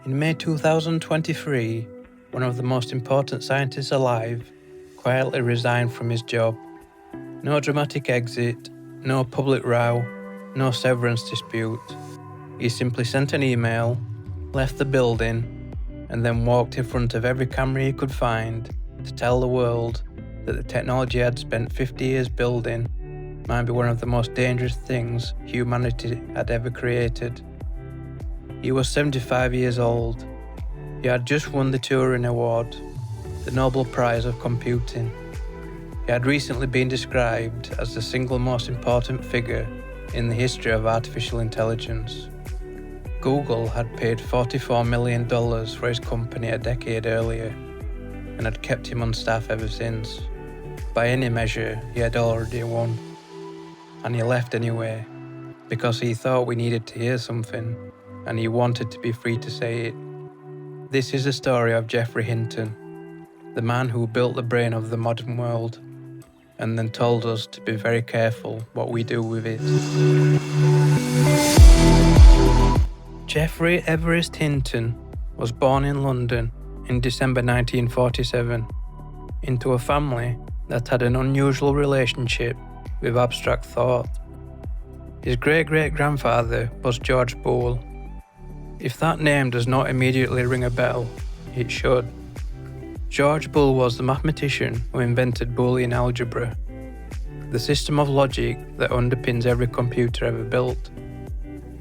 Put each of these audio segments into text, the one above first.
In May 2023, one of the most important scientists alive quietly resigned from his job. No dramatic exit, no public row, no severance dispute. He simply sent an email, left the building, and then walked in front of every camera he could find to tell the world that the technology he had spent 50 years building might be one of the most dangerous things humanity had ever created. He was 75 years old. He had just won the Turing Award, the Nobel Prize of Computing. He had recently been described as the single most important figure in the history of artificial intelligence. Google had paid $44 million for his company a decade earlier and had kept him on staff ever since. By any measure, he had already won. And he left anyway, because he thought we needed to hear something, and he wanted to be free to say it. This is the story of Geoffrey Hinton, the man who built the brain of the modern world, and then told us to be very careful what we do with it. Geoffrey Everest Hinton was born in London in December 1947 into a family that had an unusual relationship with abstract thought. His great-great-grandfather was George Boole. If that name does not immediately ring a bell, it should. George Boole was the mathematician who invented Boolean algebra, the system of logic that underpins every computer ever built.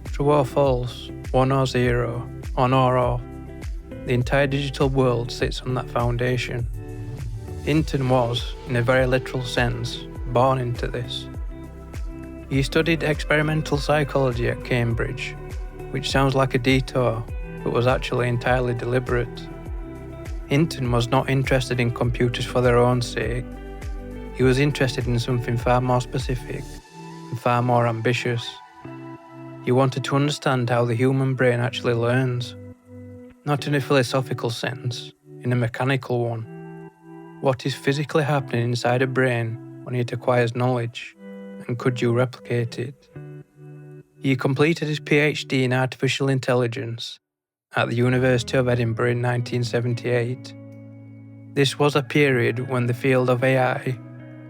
True or false, 1 or 0, on or off, the entire digital world sits on that foundation. Hinton was, in a very literal sense, born into this. He studied experimental psychology at Cambridge, which sounds like a detour, but was actually entirely deliberate. Hinton was not interested in computers for their own sake. He was interested in something far more specific and far more ambitious. He wanted to understand how the human brain actually learns, not in a philosophical sense, in a mechanical one. What is physically happening inside a brain when it acquires knowledge, and could you replicate it? He completed his PhD in artificial intelligence at the University of Edinburgh in 1978. This was a period when the field of AI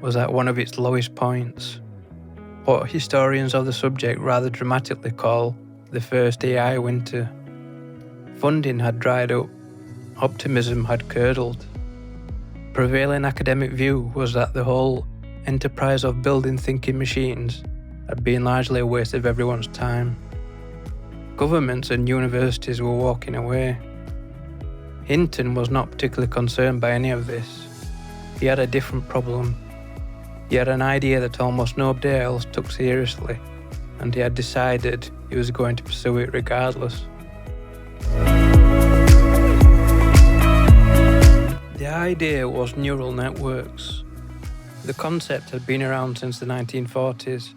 was at one of its lowest points, what historians of the subject rather dramatically call the first AI winter. Funding had dried up, optimism had curdled. Prevailing academic view was that the whole enterprise of building thinking machines had been largely a waste of everyone's time. Governments and universities were walking away. Hinton was not particularly concerned by any of this. He had a different problem. He had an idea that almost nobody else took seriously, and he had decided he was going to pursue it regardless. The idea was neural networks. The concept had been around since the 1940s.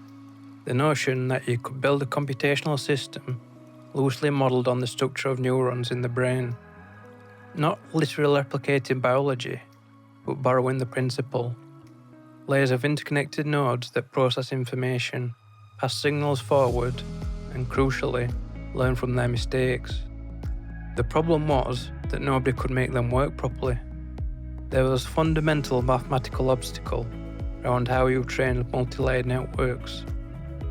The notion that you could build a computational system loosely modelled on the structure of neurons in the brain. Not literally replicating biology, but borrowing the principle. Layers of interconnected nodes that process information, pass signals forward, and crucially, learn from their mistakes. The problem was that nobody could make them work properly. There was a fundamental mathematical obstacle around how you trained multi-layered networks,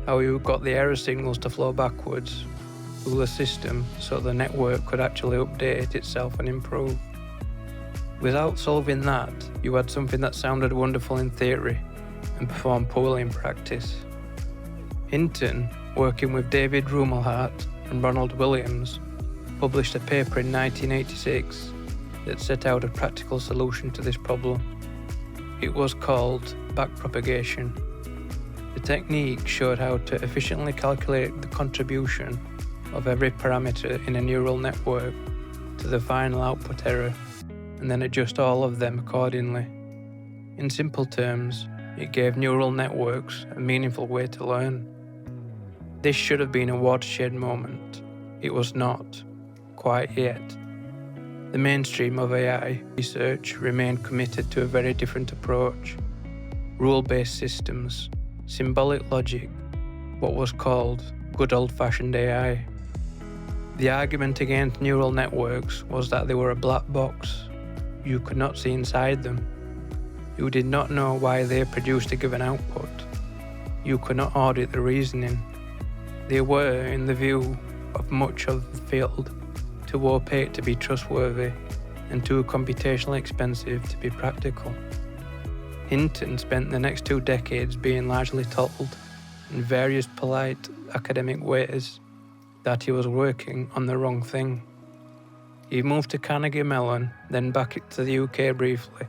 how you got the error signals to flow backwards through the system so the network could actually update itself and improve. Without solving that, you had something that sounded wonderful in theory and performed poorly in practice. Hinton, working with David Rumelhart and Ronald Williams, published a paper in 1986 that set out a practical solution to this problem. It was called backpropagation. The technique showed how to efficiently calculate the contribution of every parameter in a neural network to the final output error, and then adjust all of them accordingly. In simple terms, it gave neural networks a meaningful way to learn. This should have been a watershed moment. It was not, quite yet. The mainstream of AI research remained committed to a very different approach. Rule-based systems, symbolic logic, what was called good old-fashioned AI. The argument against neural networks was that they were a black box. You could not see inside them. You did not know why they produced a given output. You could not audit the reasoning. They were, in the view of much of the field, too opaque to be trustworthy and too computationally expensive to be practical. Hinton spent the next 2 decades being largely told, in various polite academic ways, that he was working on the wrong thing. He moved to Carnegie Mellon, then back to the UK briefly,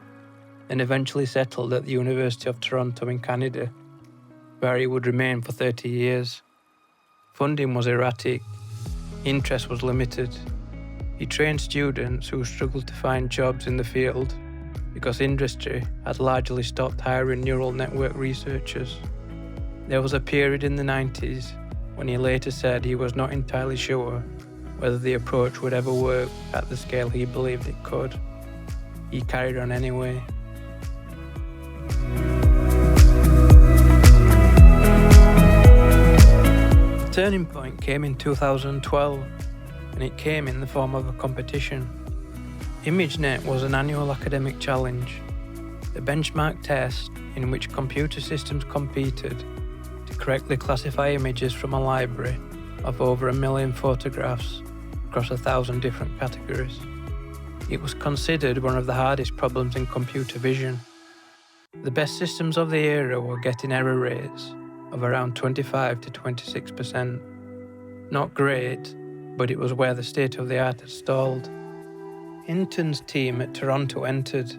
and eventually settled at the University of Toronto in Canada, where he would remain for 30 years. Funding was erratic, interest was limited. He trained students who struggled to find jobs in the field because industry had largely stopped hiring neural network researchers. There was a period in the 90s when he later said he was not entirely sure whether the approach would ever work at the scale he believed it could. He carried on anyway. The turning point came in 2012, and it came in the form of a competition. ImageNet was an annual academic challenge, the benchmark test in which computer systems competed to correctly classify images from a library of over 1 million photographs across 1,000 different categories. It was considered one of the hardest problems in computer vision. The best systems of the era were getting error rates of around 25 to 26%. Not great, but it was where the state of the art had stalled. Hinton's team at Toronto entered.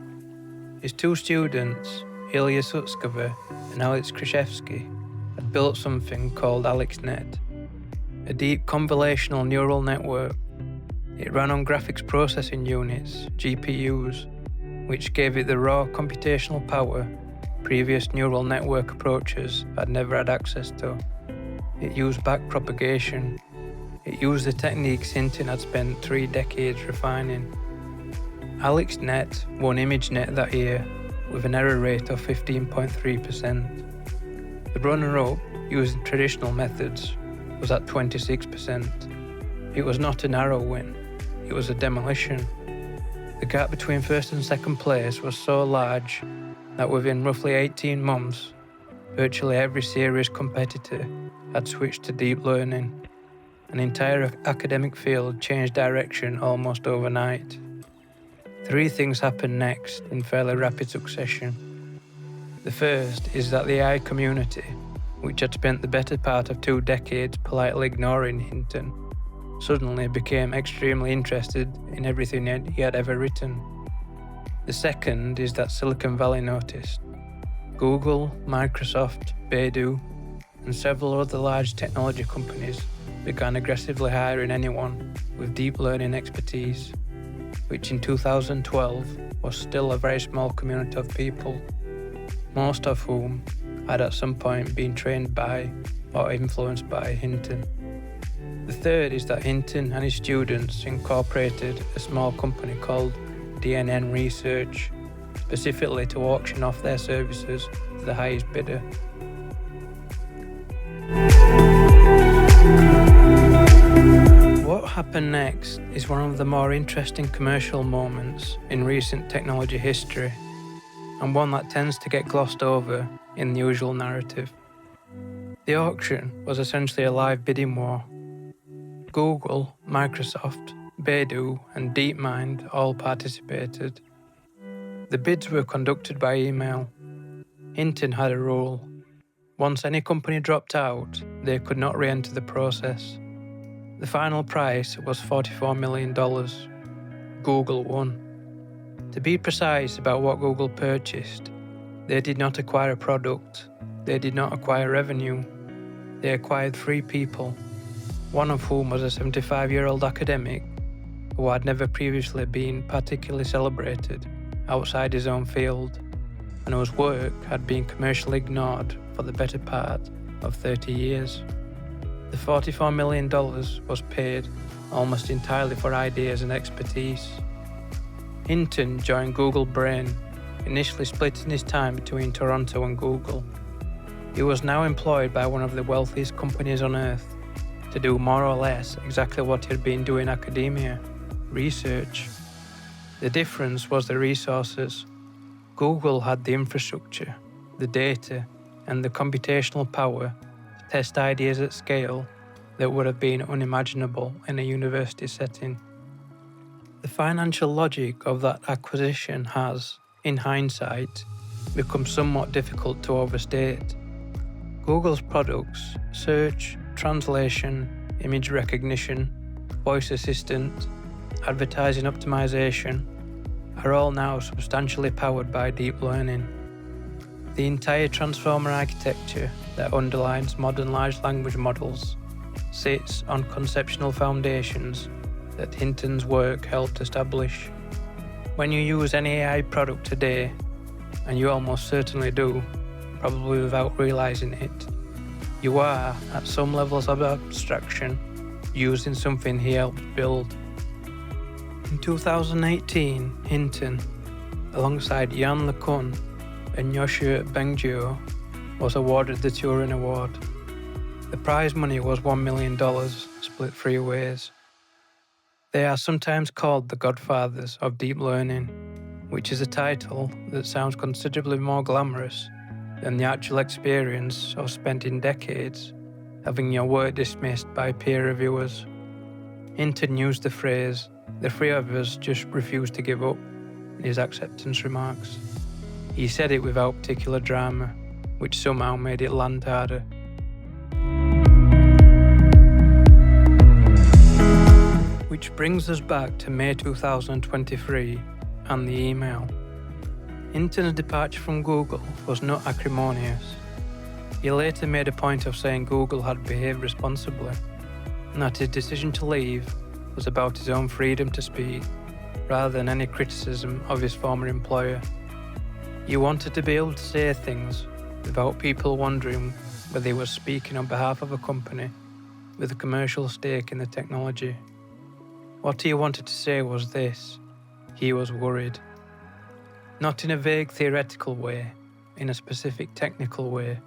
His 2 students, Ilya Sutskever and Alex Krzyzewski, had built something called AlexNet, a deep convolutional neural network. It ran on graphics processing units, GPUs, which gave it the raw computational power previous neural network approaches had never had access to. It used backpropagation. It used the techniques Hinton had spent 3 decades refining. AlexNet won ImageNet that year with an error rate of 15.3%. The runner-up, using traditional methods, was at 26%. It was not a narrow win, it was a demolition. The gap between first and second place was so large that within roughly 18 months, virtually every serious competitor had switched to deep learning. An entire academic field changed direction almost overnight. 3 things happened next in fairly rapid succession. The first is that the AI community, which had spent the better part of 2 decades politely ignoring Hinton, suddenly became extremely interested in everything he had ever written. The second is that Silicon Valley noticed. Google, Microsoft, Baidu, and several other large technology companies began aggressively hiring anyone with deep learning expertise, which in 2012 was still a very small community of people, most of whom had at some point been trained by or influenced by Hinton. The third is that Hinton and his students incorporated a small company called DNN Research, specifically to auction off their services to the highest bidder. What happened next is one of the more interesting commercial moments in recent technology history, and one that tends to get glossed over in the usual narrative. The auction was essentially a live bidding war. Google, Microsoft, Baidu, and DeepMind all participated. The bids were conducted by email. Hinton had a rule. Once any company dropped out, they could not re-enter the process. The final price was $44 million. Google won. To be precise about what Google purchased, they did not acquire a product, they did not acquire revenue, they acquired 3 people, one of whom was a 75-year-old academic who had never previously been particularly celebrated outside his own field, and whose work had been commercially ignored for the better part of 30 years. The $44 million was paid almost entirely for ideas and expertise. Hinton joined Google Brain, initially splitting his time between Toronto and Google. He was now employed by one of the wealthiest companies on earth, to do more or less exactly what he had been doing in academia: research. The difference was the resources. Google had the infrastructure, the data, and the computational power to test ideas at scale that would have been unimaginable in a university setting. The financial logic of that acquisition has, in hindsight, become somewhat difficult to overstate. Google's products, search, translation, image recognition, voice assistant, advertising optimization, are all now substantially powered by deep learning. The entire transformer architecture that underlines modern large language models sits on conceptual foundations that Hinton's work helped establish. When you use any AI product today, and you almost certainly do, probably without realizing it, you are, at some levels of abstraction, using something he helped build. In 2018, Hinton, alongside Yann LeCun and Yoshua Bengio, was awarded the Turing Award. The prize money was $1 million, split 3 ways. They are sometimes called the Godfathers of deep learning, which is a title that sounds considerably more glamorous than the actual experience of spending decades having your work dismissed by peer reviewers. Hinton used the phrase, "the 3 of us just refused to give up," in his acceptance remarks. He said it without particular drama, which somehow made it land harder. Which brings us back to May 2023 and the email. Hinton's departure from Google was not acrimonious. He later made a point of saying Google had behaved responsibly, and that his decision to leave was about his own freedom to speak, rather than any criticism of his former employer. He wanted to be able to say things without people wondering whether he was speaking on behalf of a company with a commercial stake in the technology. What he wanted to say was this: he was worried. Not in a vague theoretical way, in a specific technical way.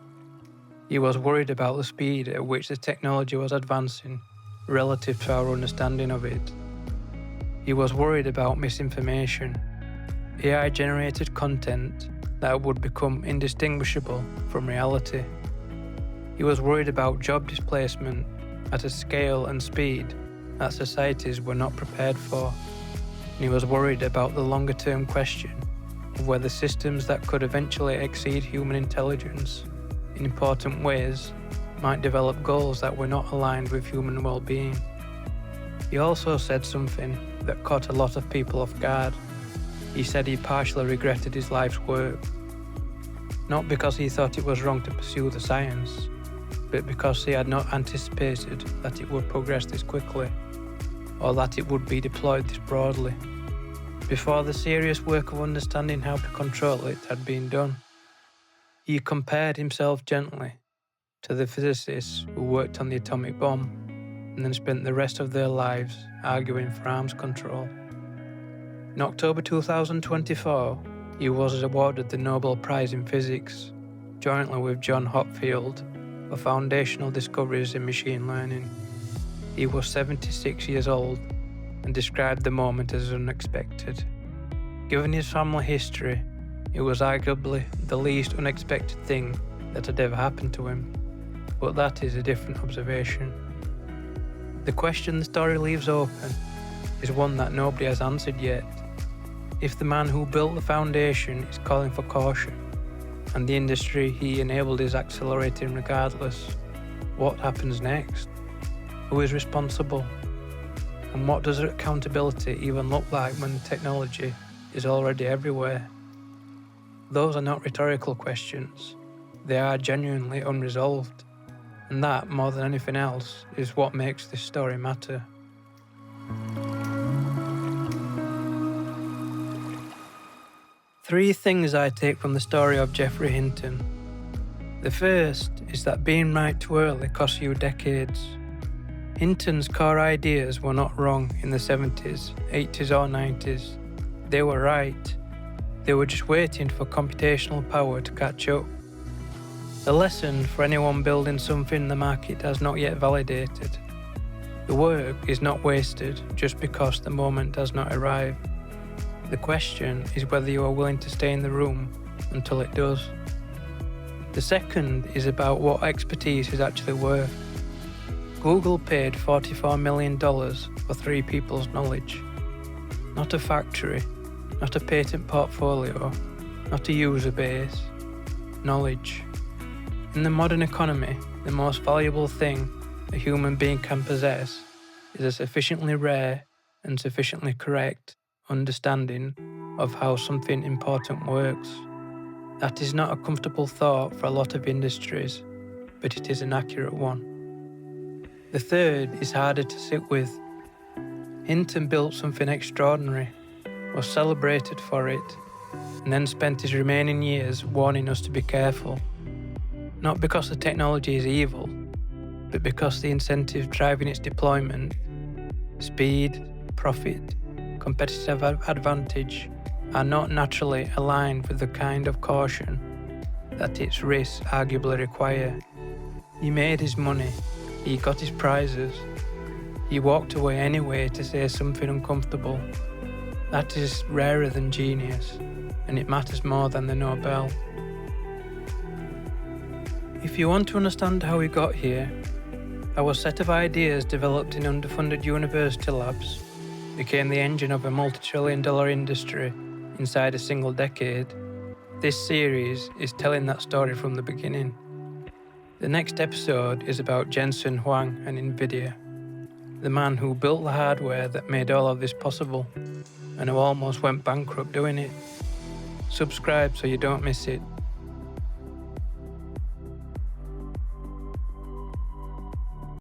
He was worried about the speed at which the technology was advancing relative to our understanding of it. He was worried about misinformation, AI-generated content that would become indistinguishable from reality. He was worried about job displacement at a scale and speed that societies were not prepared for. And he was worried about the longer-term question of whether systems that could eventually exceed human intelligence in important ways might develop goals that were not aligned with human well-being. He also said something that caught a lot of people off guard. He said he partially regretted his life's work, not because he thought it was wrong to pursue the science, but because he had not anticipated that it would progress this quickly, or that it would be deployed this broadly, before the serious work of understanding how to control it had been done. He compared himself gently to the physicists who worked on the atomic bomb and then spent the rest of their lives arguing for arms control. In October 2024, he was awarded the Nobel Prize in Physics, jointly with John Hopfield, for foundational discoveries in machine learning. He was 76 years old and described the moment as unexpected. Given his family history, it was arguably the least unexpected thing that had ever happened to him, but that is a different observation. The question the story leaves open is one that nobody has answered yet. If the man who built the foundation is calling for caution, and the industry he enabled is accelerating regardless, what happens next? Who is responsible? And what does accountability even look like when the technology is already everywhere? Those are not rhetorical questions. They are genuinely unresolved. And that, more than anything else, is what makes this story matter. Three things I take from the story of Geoffrey Hinton. The first is that being right too early costs you decades. Hinton's core ideas were not wrong in the 70s, 80s or 90s. They were right. They were just waiting for computational power to catch up. The lesson for anyone building something the market has not yet validated The work is not wasted just because the moment does not arrive. The question is whether you are willing to stay in the room until it does. The second is about what expertise is actually worth. Google paid $44 million for 3 people's knowledge. Not a factory, not a patent portfolio, not a user base. Knowledge. In the modern economy, the most valuable thing a human being can possess is a sufficiently rare and sufficiently correct understanding of how something important works. That is not a comfortable thought for a lot of industries, but it is an accurate one. The third is harder to sit with. Hinton built something extraordinary, was celebrated for it, and then spent his remaining years warning us to be careful. Not because the technology is evil, but because the incentives driving its deployment, speed, profit, competitive advantage, are not naturally aligned with the kind of caution that its risks arguably require. He made his money, he got his prizes, he walked away anyway to say something uncomfortable. That is rarer than genius, and it matters more than the Nobel. If you want to understand how we got here, our set of ideas developed in underfunded university labs became the engine of a multi-trillion-dollar industry inside a single decade, this series is telling that story from the beginning. The next episode is about Jensen Huang and NVIDIA, the man who built the hardware that made all of this possible and who almost went bankrupt doing it. Subscribe so you don't miss it.